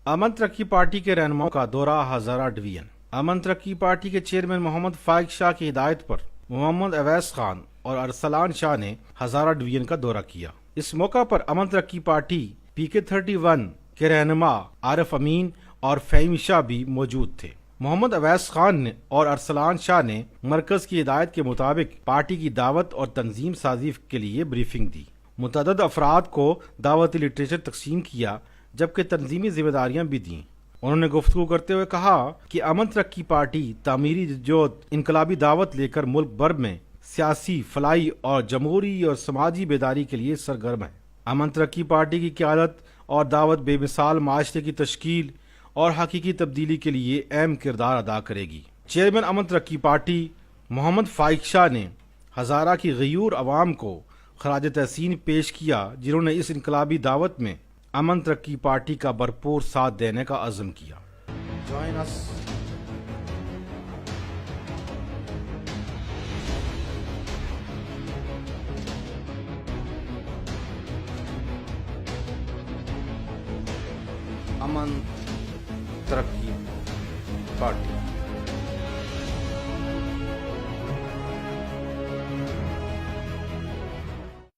امن ترقی پارٹی کے رہنماؤں کا دورہ ہزارہ ڈویژن۔ امن ترقی پارٹی کے چیئرمین محمد فائق شاہ کی ہدایت پر محمد اویس خان اور ارسلان شاہ نے ہزارہ ڈویژن کا دورہ کیا۔ اس موقع پر امن ترقی پارٹی PK-31 کے رہنما عارف امین اور فہیم شاہ بھی موجود تھے۔ محمد اویس خان نے اور ارسلان شاہ نے مرکز کی ہدایت کے مطابق پارٹی کی دعوت اور تنظیم سازی کے لیے بریفنگ دی۔ متعدد افراد کو دعوتی لٹریچر تقسیم کیا جبکہ تنظیمی ذمہ داریاں بھی دیں۔ انہوں نے گفتگو کرتے ہوئے کہا کہ امن ترقی پارٹی تعمیری جدوجہد انقلابی دعوت لے کر ملک بھر میں سیاسی، فلاحی اور جمہوری اور سماجی بیداری کے لیے سرگرم ہے۔ امن ترقی پارٹی کی قیادت اور دعوت بے مثال معاشرے کی تشکیل اور حقیقی تبدیلی کے لیے اہم کردار ادا کرے گی۔ چیئرمین امن ترقی پارٹی محمد فائق شاہ نے ہزارہ کی غیور عوام کو خراج تحسین پیش کیا جنہوں نے اس انقلابی دعوت میں امن ترقی پارٹی کا بھرپور ساتھ دینے کا عزم کیا۔ Join us. امن ترقی پارٹی